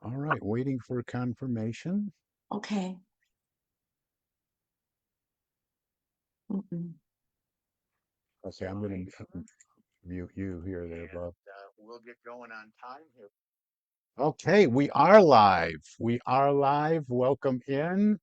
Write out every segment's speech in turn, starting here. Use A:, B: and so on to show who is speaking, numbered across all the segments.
A: All right, waiting for confirmation.
B: Okay. Mm-mm.
A: Okay, I'm going to mute you here there, Bob. We'll get going on time here. Okay, we are live. We are live. Welcome in.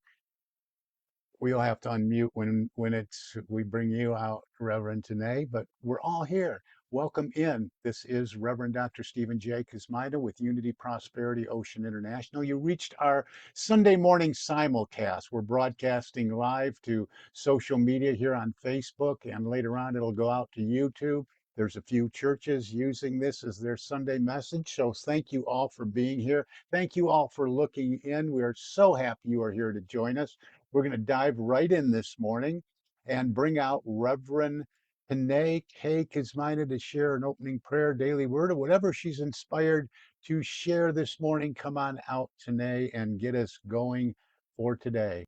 A: We'll have to unmute when it's we bring you out, Reverend Tanae, but we're all here. Welcome in. This is Reverend Dr. Stephen J. Ksmida with Unity Prosperity Ocean International. You reached our Sunday morning simulcast. We're broadcasting live to social media here on Facebook, and later on it'll go out to YouTube. There's a few churches using this as their Sunday message. So thank you all for being here. Thank you all for looking in. We are so happy you are here to join us. We're going to dive right in this morning and bring out Reverend 𝗥𝗱𝗀𝗃 Ksmida to share an opening prayer, daily word, or whatever she's inspired to share this morning. Come on out, 𝗥𝗱𝗃, and get us going for today.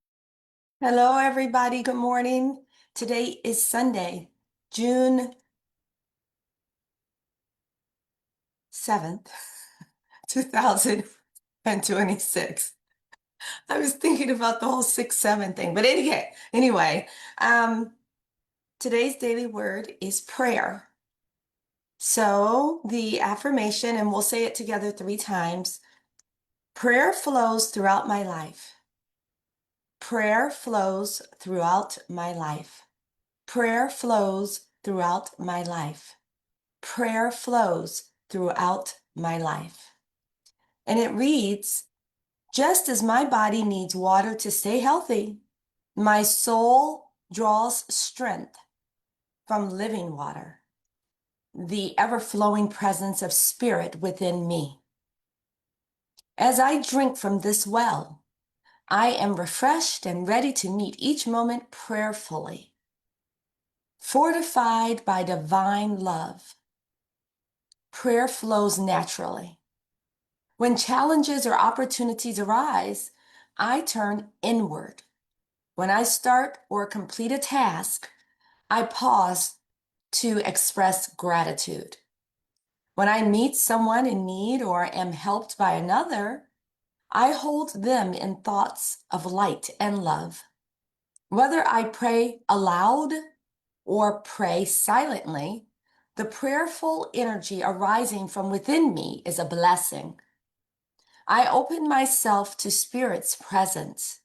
B: Hello, everybody. Good morning. Today is Sunday, June 7th, 2026. I was thinking about the whole 6-7 thing, but anyway, today's daily word is prayer. So the affirmation, and we'll say it together 3 times. Prayer flows throughout my life. Prayer flows throughout my life. Prayer flows throughout my life. Prayer flows throughout my life. And it reads, just as my body needs water to stay healthy, my soul draws strength from living water, the ever-flowing presence of spirit within me. As I drink from this well, I am refreshed and ready to meet each moment prayerfully, fortified by divine love. Prayer flows naturally. When challenges or opportunities arise, I turn inward. When I start or complete a task, I pause to express gratitude. When I meet someone in need or am helped by another, I hold them in thoughts of light and love. Whether I pray aloud or pray silently, the prayerful energy arising from within me is a blessing. I open myself to Spirit's presence,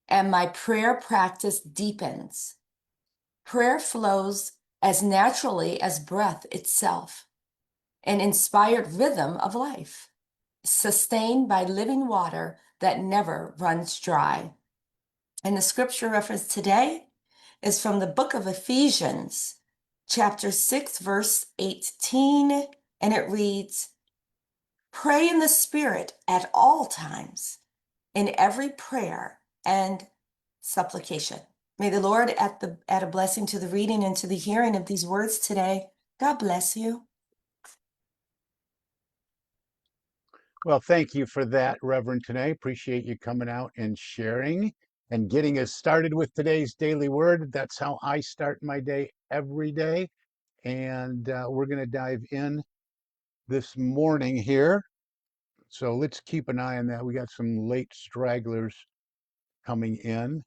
B: and my prayer practice deepens. Prayer flows as naturally as breath itself, an inspired rhythm of life, sustained by living water that never runs dry. And the scripture reference today is from the book of Ephesians, chapter 6, verse 18, and it reads, pray in the Spirit at all times, in every prayer and supplication. May the Lord add a blessing to the reading and to the hearing of these words today. God bless you.
A: Well, thank you for that, Reverend 𝗥𝗱𝗃. Appreciate you coming out and sharing and getting us started with today's daily word. That's how I start my day every day. And we're going to dive in this morning here. So let's keep an eye on that. We got some late stragglers coming in,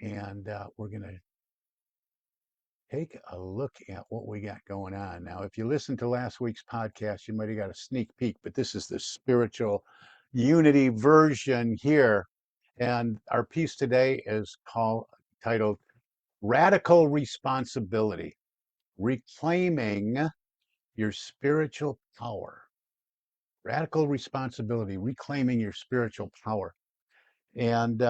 A: and we're going to take a look at what we got going on. Now, if you listened to last week's podcast, you might have got a sneak peek, but this is the spiritual unity version here. And our piece today is titled Radical Responsibility, Reclaiming Your Spiritual Power. Radical responsibility, reclaiming your spiritual power. And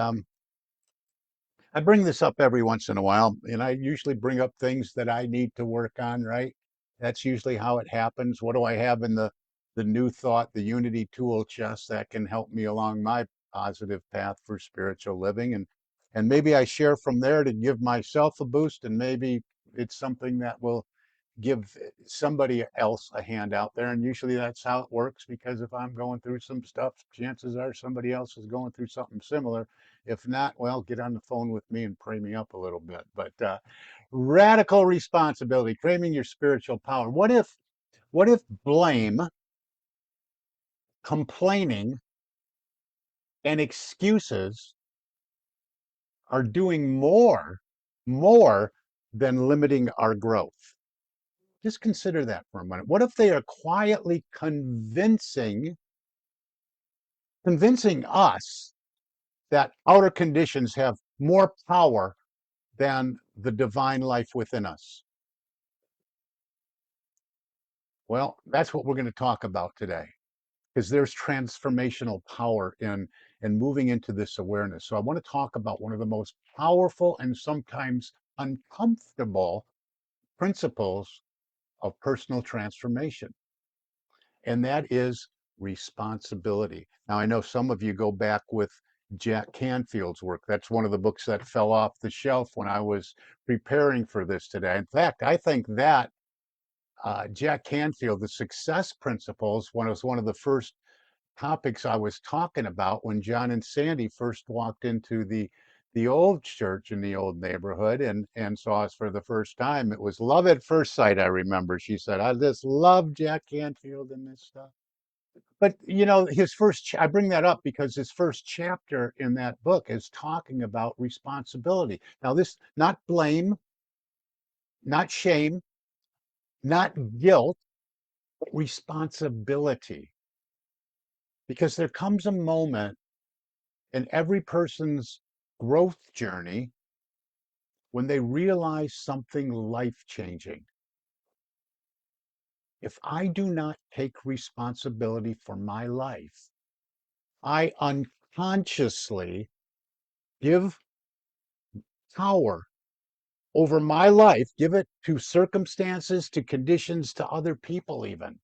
A: I bring this up every once in a while, and I usually bring up things that I need to work on, right? That's usually how it happens. What do I have in the new thought, the unity tool chest that can help me along my positive path for spiritual living? And maybe I share from there to give myself a boost, and maybe it's something that will give somebody else a hand out there. And usually that's how it works, because if I'm going through some stuff, chances are somebody else is going through something similar. If not, well, get on the phone with me and pray me up a little bit. But radical responsibility, claiming your spiritual power. What if blame, complaining, and excuses are doing more than limiting our growth. Just consider that for a minute. What if they are quietly convincing us that outer conditions have more power than the divine life within us? Well, that's what we're going to talk about today, because there's transformational power in moving into this awareness. So I want to talk about one of the most powerful and sometimes uncomfortable principles of personal transformation, and that is responsibility. Now, I know some of you go back with Jack Canfield's work. That's one of the books that fell off the shelf when I was preparing for this today. In fact, I think that Jack Canfield, the success principles, was one of the first topics I was talking about when John and Sandy first walked into the old church in the old neighborhood and saw us for the first time. It was love at first sight, I remember. She said, I just love Jack Canfield and this stuff. But you know, I bring that up because his first chapter in that book is talking about responsibility. Now, this, not blame, not shame, not guilt, but responsibility. Because there comes a moment in every person's growth journey when they realize something life-changing. If I do not take responsibility for my life, I unconsciously give power over my life, give it to circumstances, to conditions, to other people even.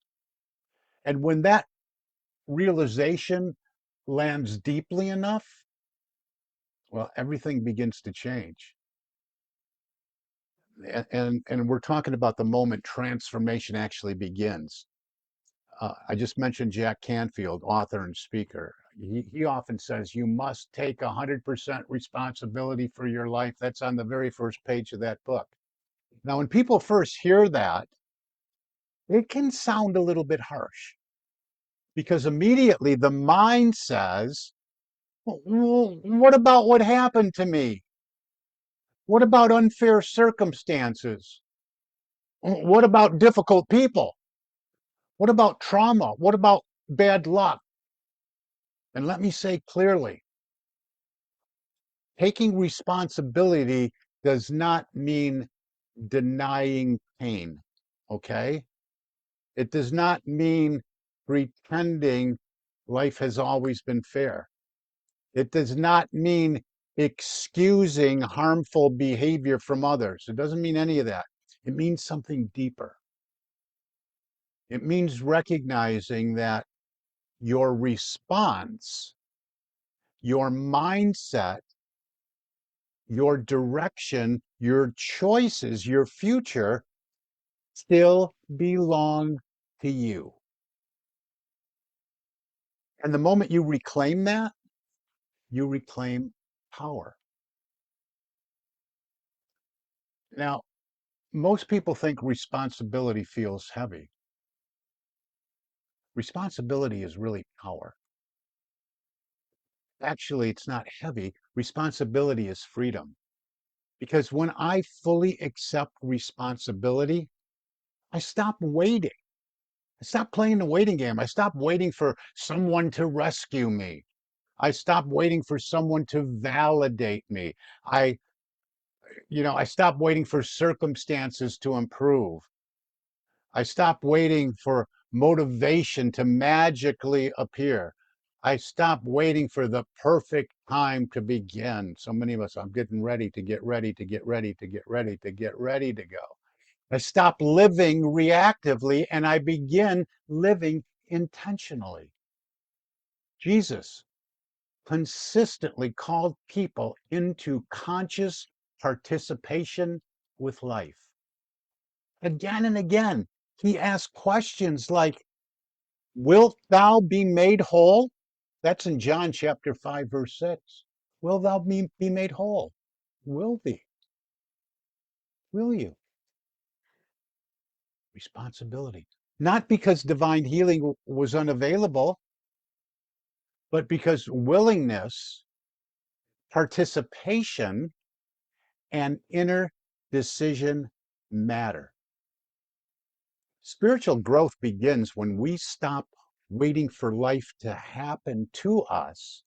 A: And when that realization lands deeply enough, well, everything begins to change. And we're talking about the moment transformation actually begins. I just mentioned Jack Canfield, author and speaker. He often says you must take 100% responsibility for your life. That's on the very first page of that book. Now, when people first hear that, it can sound a little bit harsh because immediately the mind says, well, what about what happened to me? What about unfair circumstances? What about difficult people? What about trauma? What about bad luck? And let me say clearly, taking responsibility does not mean denying pain, okay? It does not mean pretending life has always been fair. It does not mean excusing harmful behavior from others. It doesn't mean any of that. It means something deeper. It means recognizing that your response, your mindset, your direction, your choices, your future still belong to you. And the moment you reclaim that, you reclaim power. Now, most people think responsibility feels heavy. Responsibility is really power. Actually, it's not heavy. Responsibility is freedom. Because when I fully accept responsibility, I stop waiting. I stop playing the waiting game. I stop waiting for someone to rescue me. I stop waiting for someone to validate me. I stop waiting for circumstances to improve. I stop waiting for motivation to magically appear. I stop waiting for the perfect time to begin. So many of us, I'm getting ready to get ready to get ready to get ready to get ready to go. I stop living reactively and I begin living intentionally. Jesus consistently called people into conscious participation with life. Again and again, he asked questions like, wilt thou be made whole? That's in John chapter 5, verse 6. Will thou be made whole? Will be. Will you? Responsibility. Not because divine healing was unavailable, but because willingness, participation, and inner decision matter. Spiritual growth begins when we stop waiting for life to happen to us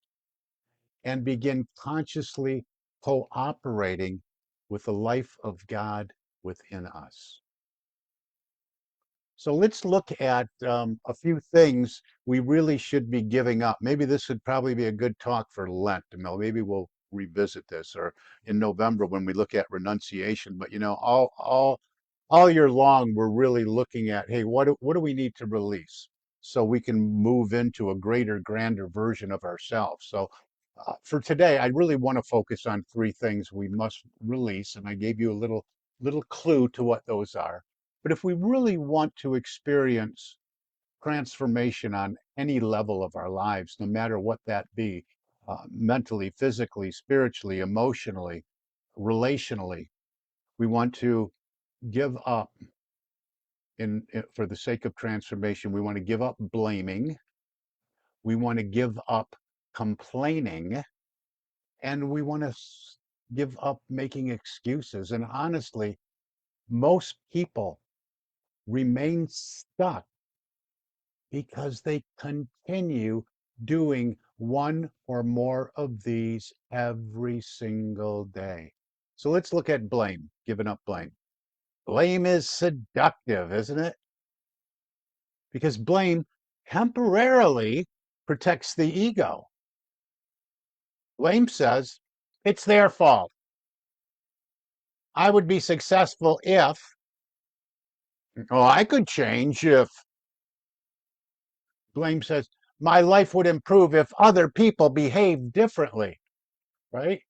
A: and begin consciously cooperating with the life of God within us. So let's look at a few things we really should be giving up. Maybe this would probably be a good talk for Lent. Maybe we'll revisit this, or in November when we look at renunciation. But all year long, we're really looking at, hey, what do we need to release so we can move into a greater, grander version of ourselves? So for today, I really want to focus on three things we must release, and I gave you a little clue to what those are. But if we really want to experience transformation on any level of our lives, no matter what that be, mentally, physically, spiritually, emotionally, relationally, we want to give up for the sake of transformation. We want to give up blaming. We want to give up complaining, and we want to give up making excuses. And honestly, most people remain stuck because they continue doing one or more of these every single day. So let's look at blame, giving up blame. Blame is seductive, isn't it? Because blame temporarily protects the ego. Blame says, it's their fault. I would be successful if, oh, I could change if. Blame says, my life would improve if other people behaved differently, right?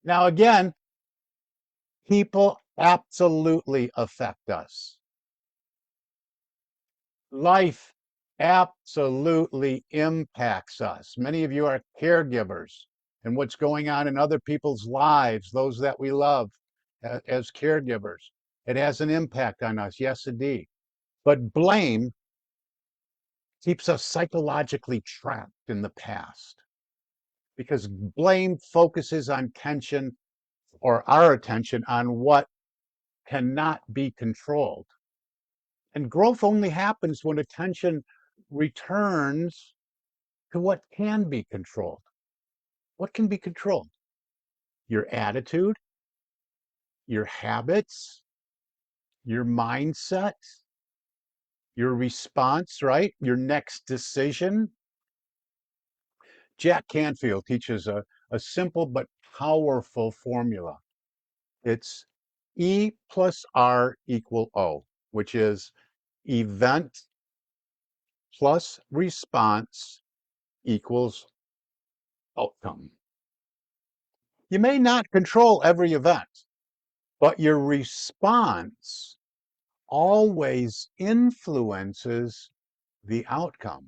A: Now, again, people absolutely affect us. Life absolutely impacts us. Many of you are caregivers, and what's going on in other people's lives, those that we love as caregivers, it has an impact on us. Yes, indeed. But blame keeps us psychologically trapped in the past because blame focuses on tension or our attention on what cannot be controlled. And growth only happens when attention returns to what can be controlled. What can be controlled? Your attitude, your habits, your mindset, your response, right? Your next decision. Jack Canfield teaches a simple but powerful formula. It's E plus R equal O, which is event plus response equals outcome. You may not control every event, but your response always influences the outcome.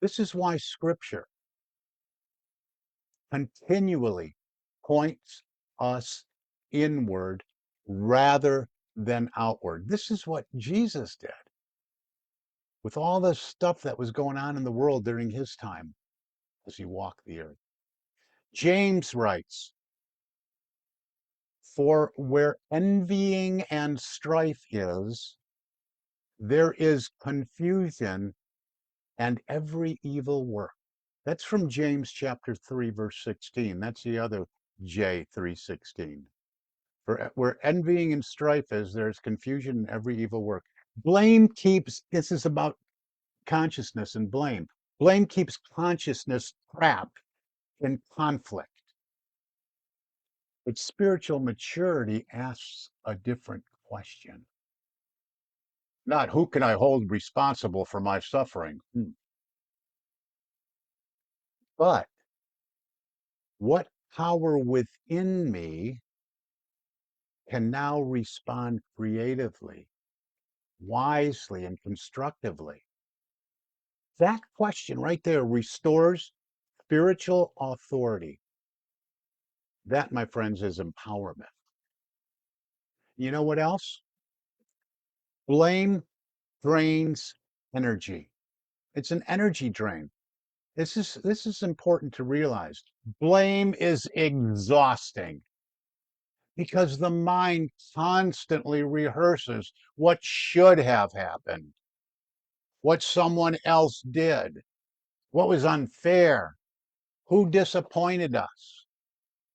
A: This is why scripture continually points us inward rather than outward. This is what Jesus did with all the stuff that was going on in the world during his time as he walked the earth. James writes, for where envying and strife is, there is confusion and every evil work. That's from James chapter 3, verse 16. That's the other J, 3:16. For where envying and strife is, there's confusion and every evil work. Blame keeps, this is about consciousness and blame. Blame keeps consciousness trapped in conflict. But spiritual maturity asks a different question. Not who can I hold responsible for my suffering, but what power within me can now respond creatively, wisely, and constructively. That question right there restores spiritual authority. That, my friends, is empowerment. You know what else? Blame drains energy. It's an energy drain. This is important to realize. Blame is exhausting because the mind constantly rehearses what should have happened, what someone else did, what was unfair, who disappointed us.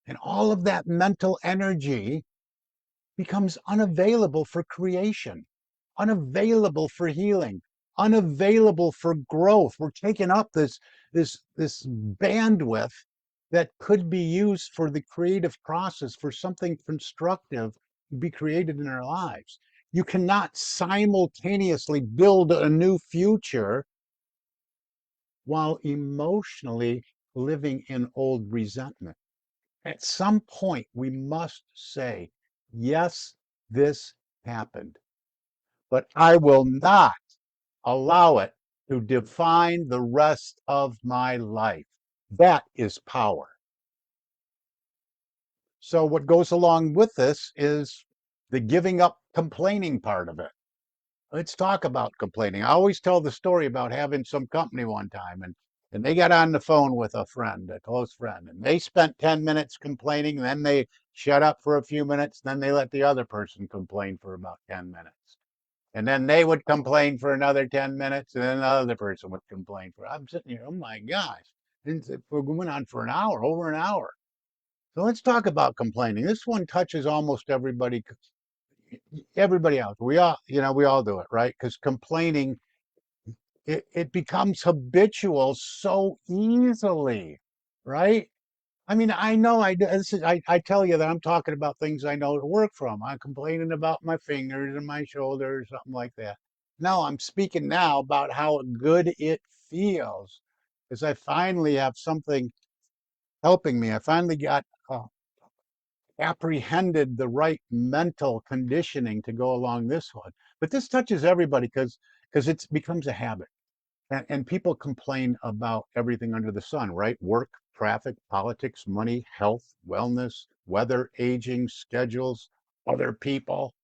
A: And all of that mental energy becomes unavailable for creation, unavailable for healing, unavailable for growth. We're taking up this bandwidth that could be used for the creative process, for something constructive to be created in our lives. You cannot simultaneously build a new future while emotionally living in old resentment. At some point, we must say, yes, this happened, but I will not allow it to define the rest of my life. That is power. So what goes along with this is the giving up complaining part of it. Let's talk about complaining. I always tell the story about having some company one time, and they got on the phone with a friend, a close friend, and they spent 10 minutes complaining, then they shut up for a few minutes, then they let the other person complain for about 10 minutes. And then they would complain for another 10 minutes, and then the other person would complain for. I'm sitting here, oh my gosh. We went on for an hour, over an hour. So let's talk about complaining. This one touches almost everybody else. We all do it, right? Because complaining, it becomes habitual so easily, right? I mean, I know I tell you that I'm talking about things I know to work from. I'm complaining about my fingers and my shoulders, something like that. No, I'm speaking now about how good it feels because I finally have something helping me. I finally got apprehended the right mental conditioning to go along this one. But this touches everybody because it becomes a habit. And people complain about everything under the sun, right? Work, traffic, politics, money, health, wellness, weather, aging, schedules, other people.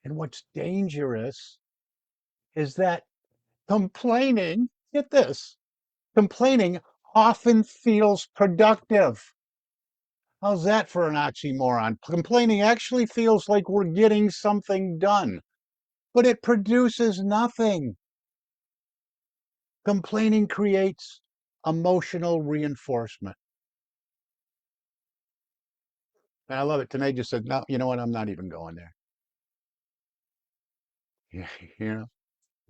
A: And what's dangerous is that complaining, get this, complaining often feels productive. How's that for an oxymoron? Complaining actually feels like we're getting something done, but it produces nothing. Complaining creates emotional reinforcement. And I love it. Tanae just said, no, you know what? I'm not even going there. Yeah, you know,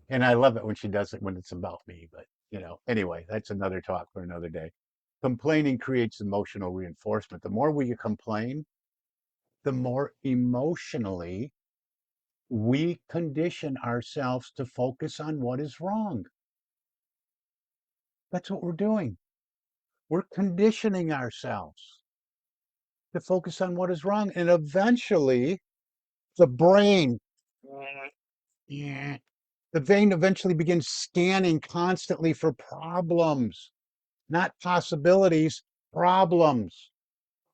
A: and I love it when she does it when it's about me. But, anyway, that's another talk for another day. Complaining creates emotional reinforcement. The more we complain, the more emotionally we condition ourselves to focus on what is wrong. That's what we're doing. We're conditioning ourselves to focus on what is wrong. And eventually, the brain, yeah, the vein eventually begins scanning constantly for problems, not possibilities, problems.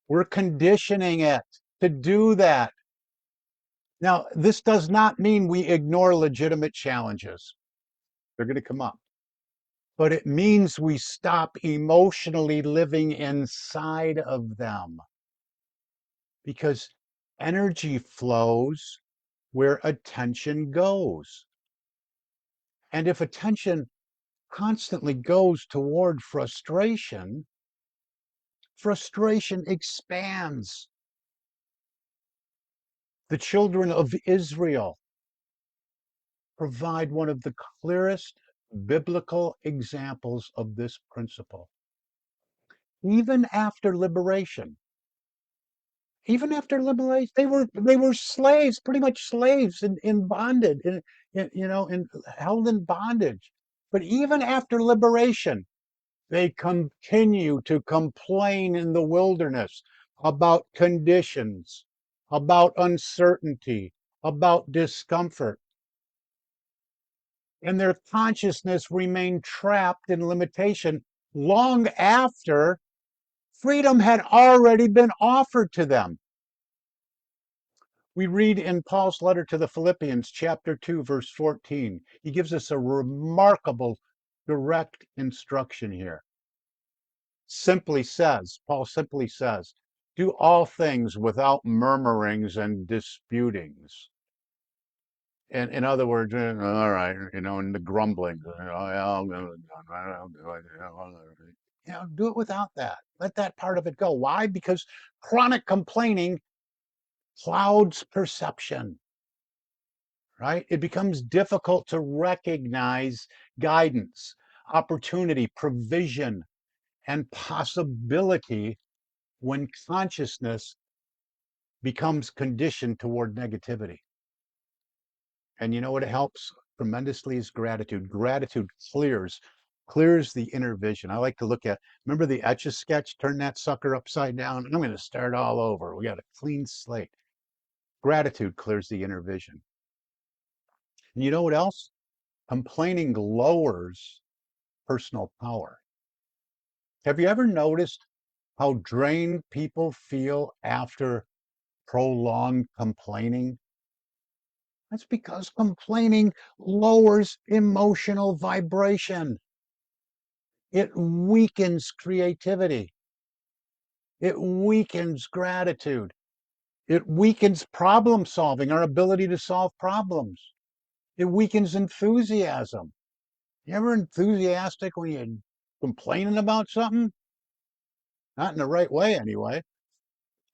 A: We're conditioning it to do that. Now, this does not mean we ignore legitimate challenges. They're going to come up. But it means we stop emotionally living inside of them because energy flows where attention goes. And if attention constantly goes toward frustration, frustration expands. The children of Israel provide one of the clearest biblical examples of this principle. Even after liberation, they were slaves, pretty much slaves in bondage, held in bondage. But even after liberation, they continue to complain in the wilderness about conditions, about uncertainty, about discomfort. And their consciousness remained trapped in limitation long after freedom had already been offered to them. We read in Paul's letter to the Philippians, chapter 2, verse 14. He gives us a remarkable direct instruction here. Paul simply says, do all things without murmurings and disputings. And in other words, all right, and the grumbling, do it without that. Let that part of it go. Why? Because chronic complaining clouds perception, right? It becomes difficult to recognize guidance, opportunity, provision, and possibility when consciousness becomes conditioned toward negativity. And you know what helps tremendously is gratitude. Gratitude clears the inner vision. I like to look at, remember the Etch-a-Sketch? Turn that sucker upside down. I'm going to start all over. We got a clean slate. Gratitude clears the inner vision. And you know what else? Complaining lowers personal power. Have you ever noticed how drained people feel after prolonged complaining? That's because complaining lowers emotional vibration. It weakens creativity. It weakens gratitude. It weakens problem solving, our ability to solve problems. It weakens enthusiasm. You ever enthusiastic when you're complaining about something? Not in the right way, anyway.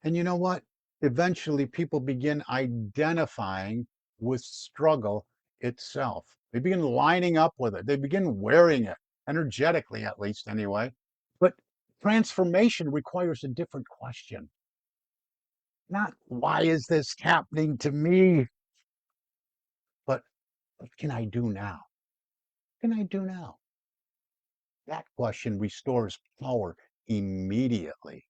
A: And you know what? Eventually, people begin identifying with struggle itself. They begin lining up with it. They begin wearing it, energetically, at least, anyway. But transformation requires a different question. Not why is this happening to me, but what can I do now? What can I do now? That question restores power immediately.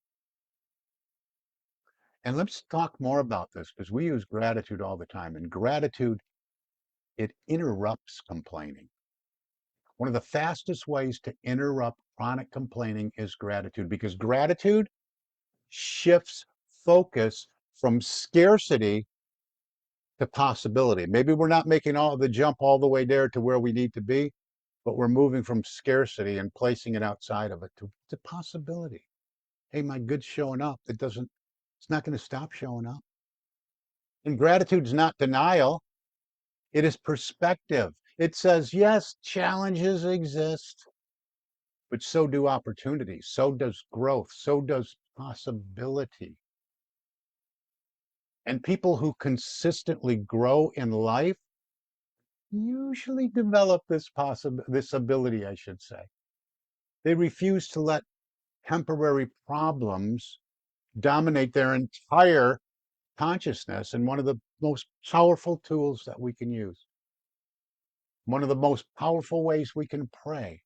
A: And let's talk more about this because we use gratitude all the time. And gratitude, it interrupts complaining. One of the fastest ways to interrupt chronic complaining is gratitude, because gratitude shifts focus from scarcity to possibility. Maybe we're not making all the jump all the way there to where we need to be, but we're moving from scarcity and placing it outside of it to possibility. Hey, my good's showing up. It's not going to stop showing up. And gratitude is not denial. It is perspective. It says, yes, challenges exist, but so do opportunities. So does growth. So does possibility. And people who consistently grow in life usually develop this ability, I should say. They refuse to let temporary problems dominate their entire consciousness. And one of the most powerful tools that we can use, one of the most powerful ways we can pray,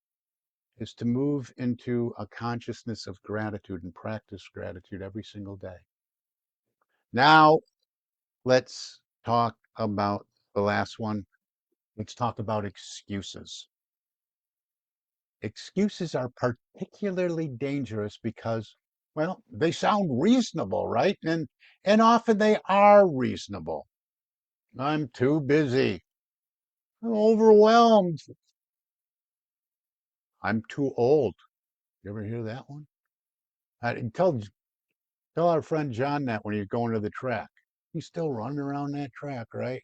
A: is to move into a consciousness of gratitude and practice gratitude every single day. Now, let's talk about the last one. Let's talk about excuses. Excuses are particularly dangerous because, well, they sound reasonable, right? And often they are reasonable. I'm too busy. I'm overwhelmed. I'm too old. You ever hear that one? Tell our friend John that when he's going to the track. He's still running around that track, right?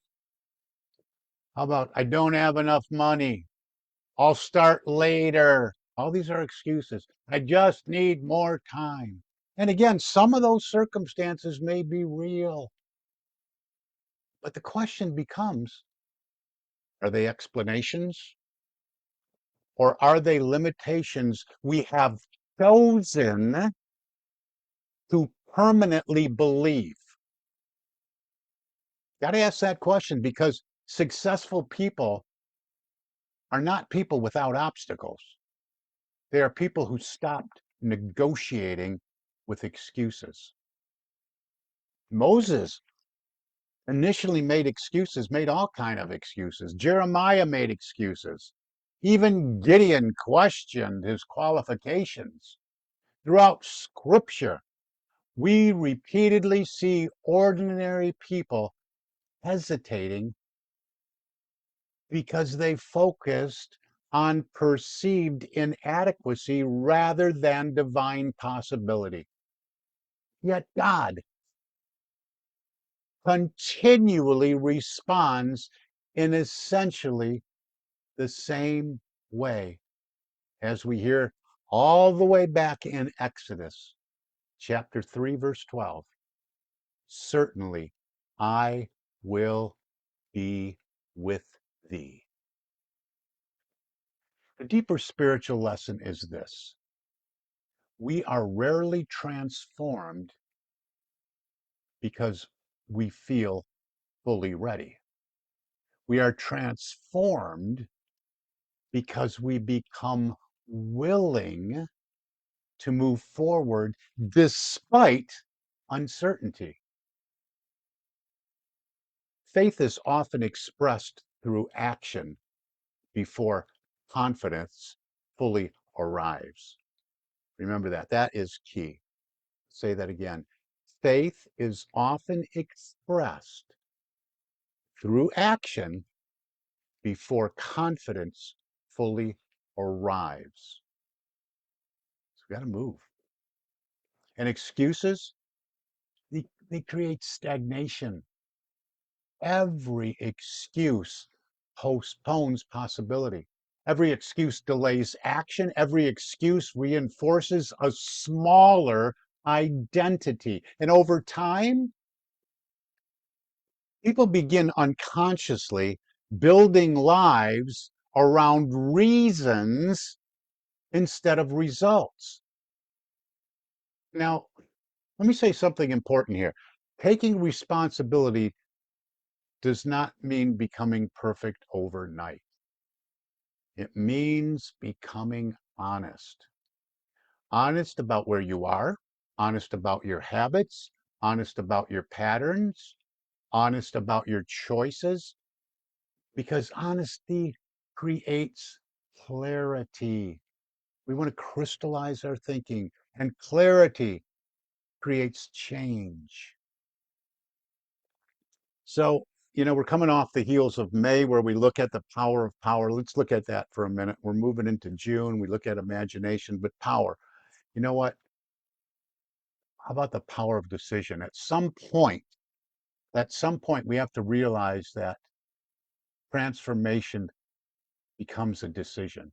A: How about, I don't have enough money. I'll start later. All these are excuses. I just need more time. And again, some of those circumstances may be real. But the question becomes, are they explanations? Or are they limitations we have chosen to permanently believe? Got to ask that question, because successful people are not people without obstacles. They are people who stopped negotiating with excuses. Moses initially made all kind of excuses. Jeremiah made excuses. Even Gideon questioned his qualifications. Throughout Scripture, we repeatedly see ordinary people hesitating because they focused on perceived inadequacy rather than divine possibility. Yet God continually responds in essentially the same way, as we hear all the way back in Exodus chapter 3, verse 12. Certainly I will be with thee. The deeper spiritual lesson is this: we are rarely transformed because we feel fully ready. We are transformed because we become willing to move forward despite uncertainty. Faith is often expressed through action before confidence fully arrives. Remember that. That is key. Say that again. Faith is often expressed through action before confidence fully arrives. So we got to move. And excuses, they create stagnation. Every excuse postpones possibility. Every excuse delays action. Every excuse reinforces a smaller identity. And over time, people begin unconsciously building lives around reasons instead of results. Now, let me say something important here. Taking responsibility does not mean becoming perfect overnight. It means becoming honest. Honest about where you are, honest about your habits, honest about your patterns, honest about your choices, because honesty creates clarity. We want to crystallize our thinking, and clarity creates change. So, we're coming off the heels of May where we look at the power of power. Let's look at that for a minute. We're moving into June. We look at imagination, but power. You know what? How about the power of decision? At some point, we have to realize that transformation becomes a decision.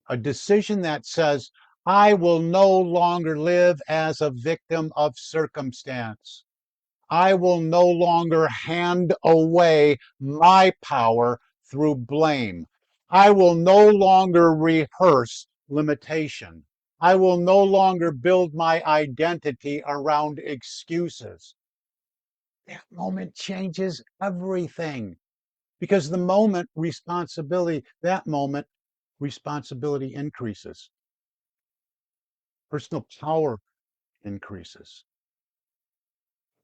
A: A decision that says, I will no longer live as a victim of circumstance. I will no longer hand away my power through blame. I will no longer rehearse limitation. I will no longer build my identity around excuses. That moment changes everything, because that moment, responsibility increases. Personal power increases.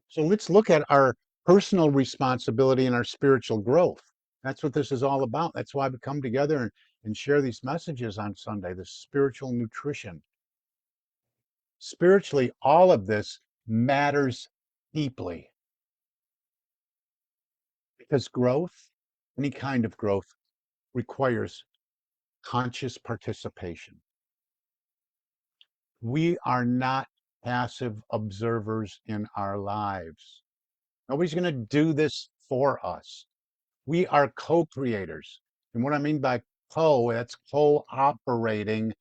A: So let's look at our personal responsibility and our spiritual growth. That's what this is all about. That's why we come together and share these messages on Sunday, this spiritual nutrition. Spiritually, all of this matters deeply, because growth, any kind of growth, requires conscious participation. We are not passive observers in our lives. Nobody's going to do this for us. We are co-creators. And what I mean by that's cooperating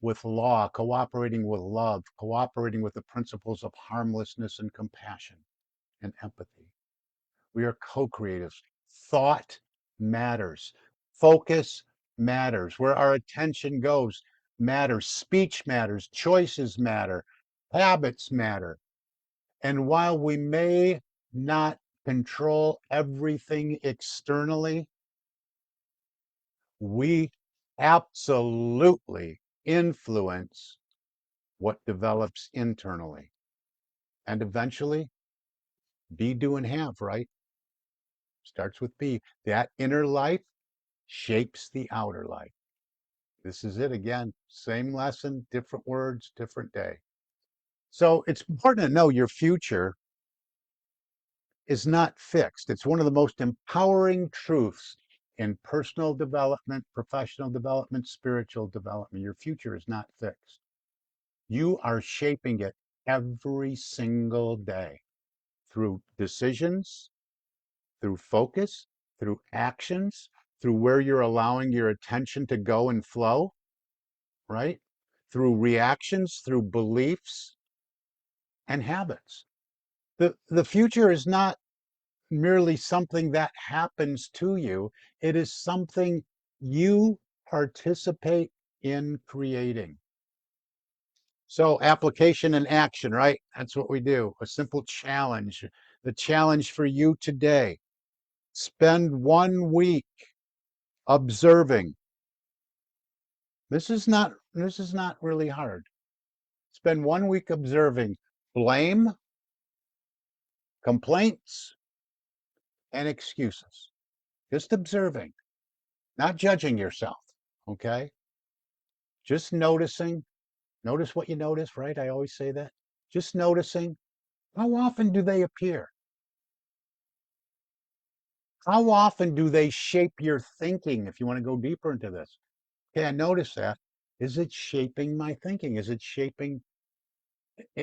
A: with law, cooperating with love, cooperating with the principles of harmlessness and compassion and empathy. We are co-creators. Thought matters. Focus matters. Where our attention goes matters. Speech matters. Choices matter. Habits matter. And while we may not control everything externally, we absolutely influence what develops internally. And eventually, be, do, and have, right? Starts with be. That inner life shapes the outer life. This is it again. Same lesson, different words, different day. So it's important to know your future is not fixed. It's one of the most empowering truths in personal development, professional development, spiritual development. Your future is not fixed. You are shaping it every single day through decisions, through focus, through actions, through where you're allowing your attention to go and flow, right? Through reactions, through beliefs and habits. The future is not merely something that happens to you. It is something you participate in creating. So application and action, right? That's what we do. A simple challenge. The challenge for you today: spend 1 week observing. This is not really hard. Spend 1 week observing blame, complaints, and excuses. Just observing, not judging yourself, okay? Just noticing. Notice what you notice, right? I always say that. Just noticing. How often do they appear? How often do they shape your thinking? If you want to go deeper into this, okay, I notice that. Is it shaping my thinking? Is it shaping?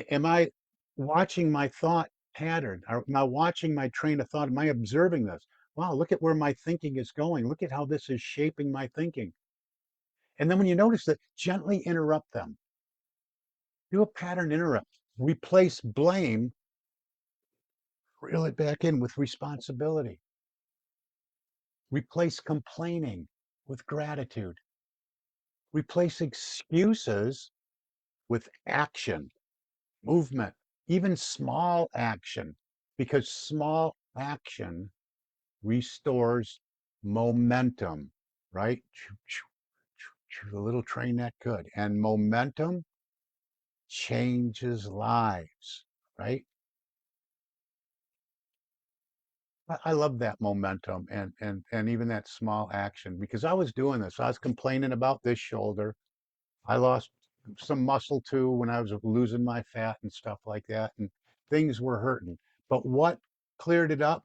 A: Am I watching my thought pattern? Am I watching my train of thought? Am I observing this? Wow, look at where my thinking is going. Look at how this is shaping my thinking. And then when you notice that, gently interrupt them. Do a pattern interrupt. Replace blame, reel it back in with responsibility. Replace complaining with gratitude. Replace excuses with action, movement, even small action, because small action restores momentum, right? The little train that could. And momentum changes lives, right? I love that momentum and even that small action, because I was doing this. I was complaining about this shoulder. I lost some muscle too when I was losing my fat and stuff like that, and things were hurting. But what cleared it up?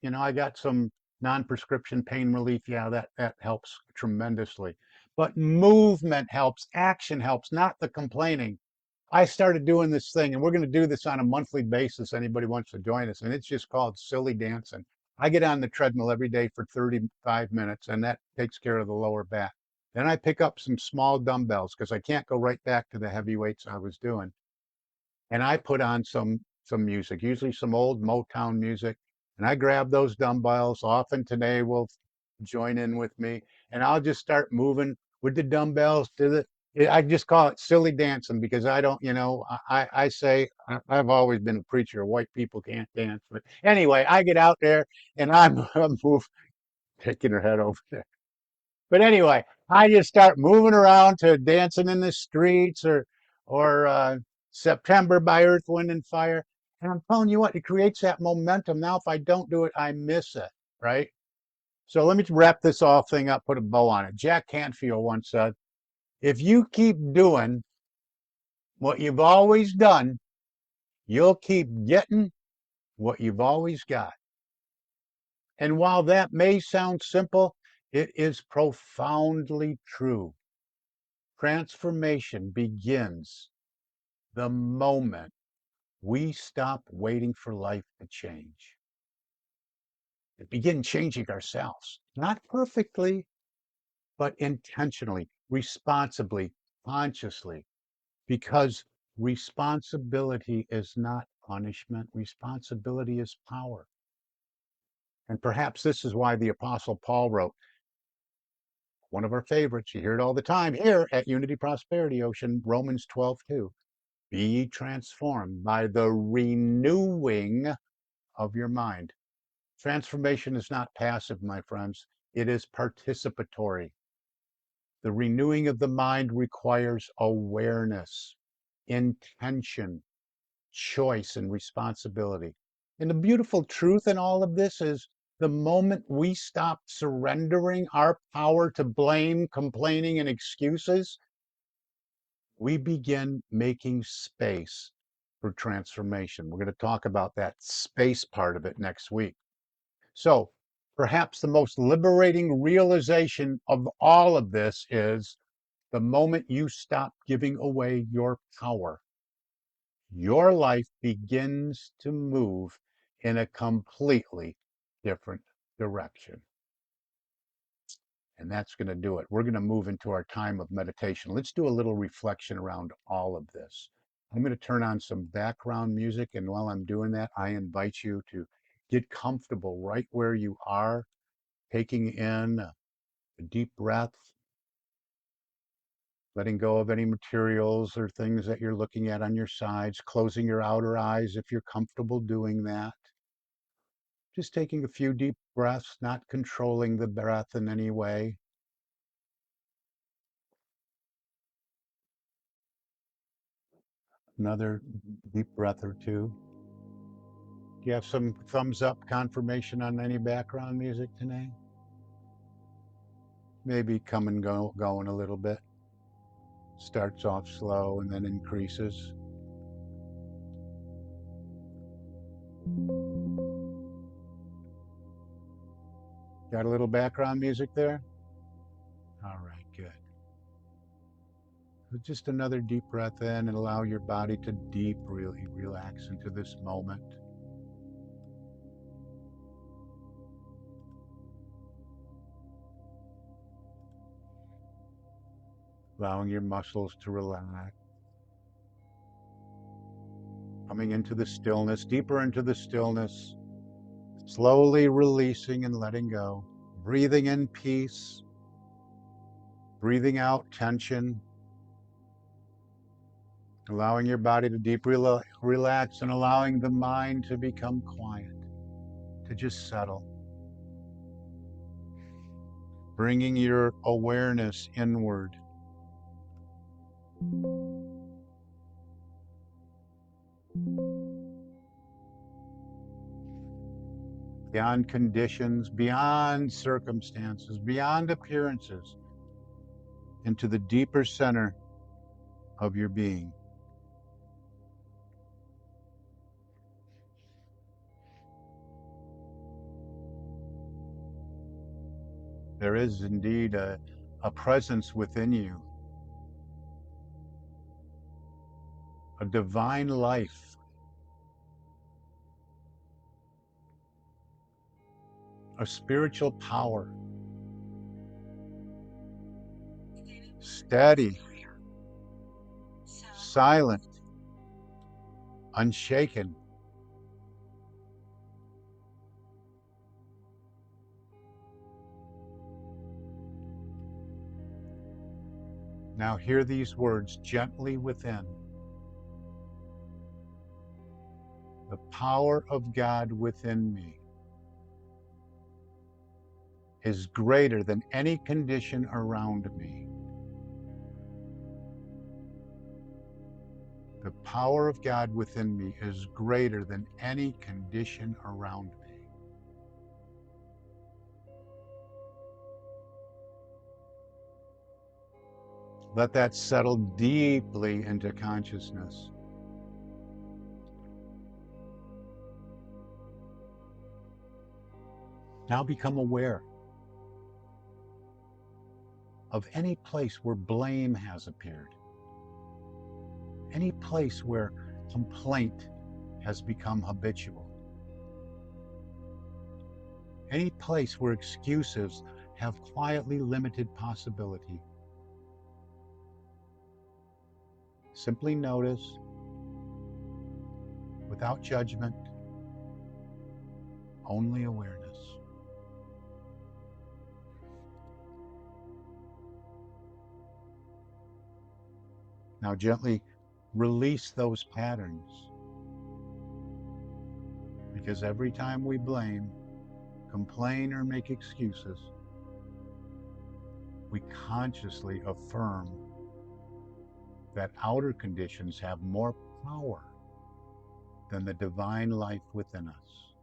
A: I got some non-prescription pain relief. Yeah, that helps tremendously. But movement helps, action helps, not the complaining. I started doing this thing, and we're going to do this on a monthly basis. Anybody wants to join us, and it's just called Silly Dancing. I get on the treadmill every day for 35 minutes, and that takes care of the lower back. Then I pick up some small dumbbells because I can't go right back to the heavy weights I was doing. And I put on some music, usually some old Motown music, and I grab those dumbbells. Often today will join in with me, and I'll just start moving with the dumbbells to the. I just call it silly dancing because I don't, I say I've always been a preacher. White people can't dance, but anyway, I get out there and I'm taking her head over there. But anyway, I just start moving around to Dancing in the Streets or September by Earth, Wind and Fire. And I'm telling you what, it creates that momentum. Now, if I don't do it, I miss it, right? So let me wrap this all thing up, put a bow on it. Jack Canfield once said, if you keep doing what you've always done, you'll keep getting what you've always got. And while that may sound simple, it is profoundly true. Transformation begins the moment we stop waiting for life to change. We begin changing ourselves, not perfectly, but intentionally, responsibly, consciously, because responsibility is not punishment. Responsibility is power. And perhaps this is why the Apostle Paul wrote, one of our favorites, you hear it all the time here at Unity Prosperity Ocean, Romans 12:2. Be ye transformed by the renewing of your mind. Transformation is not passive, my friends. It is participatory. The renewing of the mind requires awareness, intention, choice, and responsibility. And the beautiful truth in all of this is the moment we stop surrendering our power to blame, complaining, and excuses, we begin making space for transformation. We're going to talk about that space part of it next week. So Perhaps the most liberating realization of all of this is the moment you stop giving away your power, your life begins to move in a completely different direction. And that's going to do it. We're going to move into our time of meditation. Let's do a little reflection around all of this. I'm going to turn on some background music. And while I'm doing that, I invite you to get comfortable right where you are, taking in a deep breath, letting go of any materials or things that you're looking at on your sides, closing your outer eyes if you're comfortable doing that. Just taking a few deep breaths, not controlling the breath in any way. Another deep breath or two. Do you have some thumbs up confirmation on any background music today? Maybe come and go, going a little bit. Starts off slow and then increases. Got a little background music there? All right, good. So just another deep breath in and allow your body to really relax into this moment. Allowing your muscles to relax. Coming into the stillness, deeper into the stillness, slowly releasing and letting go. Breathing in peace, breathing out tension, allowing your body to deeply relax and allowing the mind to become quiet, to just settle. Bringing your awareness inward. Beyond conditions, beyond circumstances, beyond appearances, into the deeper center of your being. There is indeed a presence within you, a divine life, a spiritual power, steady, silent, unshaken. Now hear these words gently within. The power of God within me is greater than any condition around me. The power of God within me is greater than any condition around me. Let that settle deeply into consciousness. Now become aware of any place where blame has appeared, any place where complaint has become habitual, any place where excuses have quietly limited possibility. Simply notice, without judgment, only awareness. Now gently release those patterns, because every time we blame, complain, or make excuses, we consciously affirm that outer conditions have more power than the divine life within us.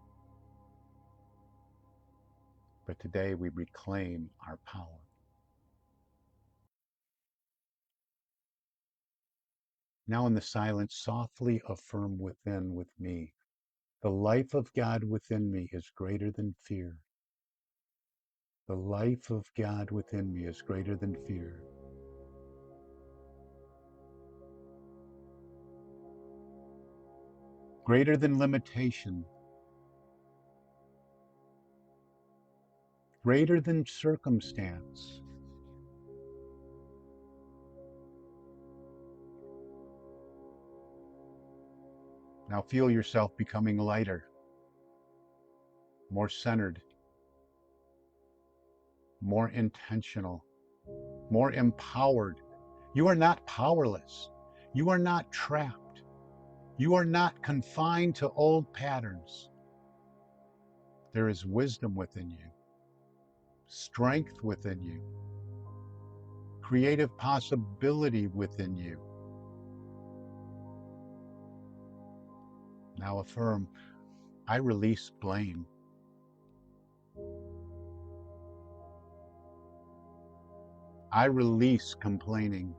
A: But today we reclaim our power. Now in the silence, softly affirm within with me, the life of God within me is greater than fear. The life of God within me is greater than fear. Greater than limitation. Greater than circumstance. Now feel yourself becoming lighter, more centered, more intentional, more empowered. You are not powerless. You are not trapped. You are not confined to old patterns. There is wisdom within you, strength within you, creative possibility within you. Now affirm, I release blame. I release complaining.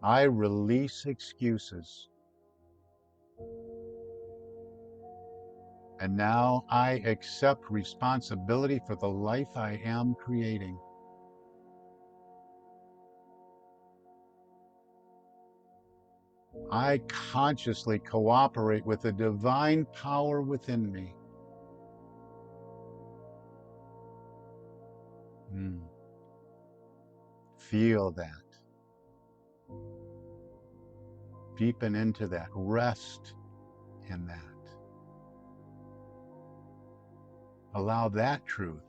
A: I release excuses. And now I accept responsibility for the life I am creating. I consciously cooperate with the divine power within me. Feel that. Deepen into that. Rest in that. Allow that truth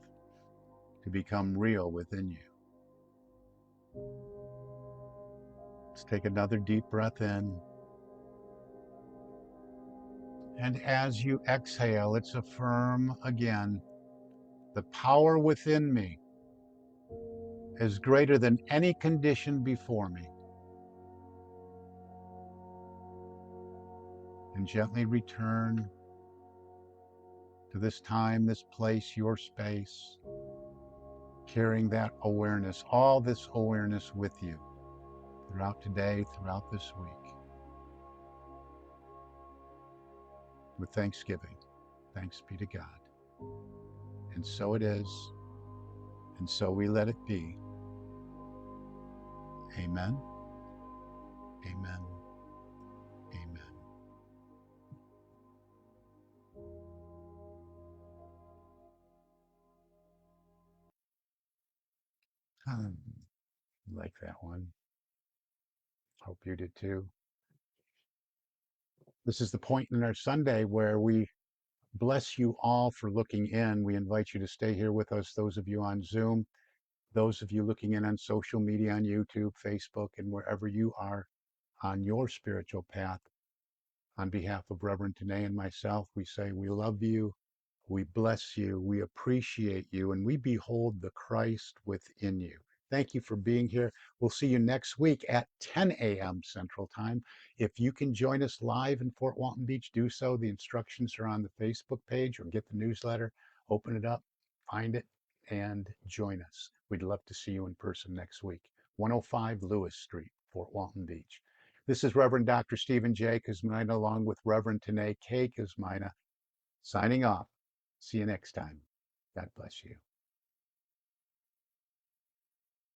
A: to become real within you. Let's take another deep breath in. And as you exhale, let's affirm again, the power within me is greater than any condition before me. And gently return to this time, this place, your space, carrying that awareness, all this awareness with you throughout today, throughout this week. With thanksgiving, thanks be to God. And so it is, and so we let it be. Amen, amen, amen. Like that one. Hope you did too. This is the point in our Sunday where we bless you all for looking in. We invite you to stay here with us, those of you on Zoom, those of you looking in on social media, on YouTube, Facebook, and wherever you are on your spiritual path. On behalf of Reverend Tanae and myself, we say we love you, we bless you, we appreciate you, and we behold the Christ within you. Thank you for being here. We'll see you next week at 10 a.m. Central Time. If you can join us live in Fort Walton Beach, do so. The instructions are on the Facebook page, or get the newsletter, open it up, find it, and join us. We'd love to see you in person next week. 105 Lewis Street, Fort Walton Beach. This is Reverend Dr. Stephen J. 𝗥𝗱𝗀, along with Reverend Tanae K. 𝗥𝗱𝗀, signing off. See you next time. God bless you.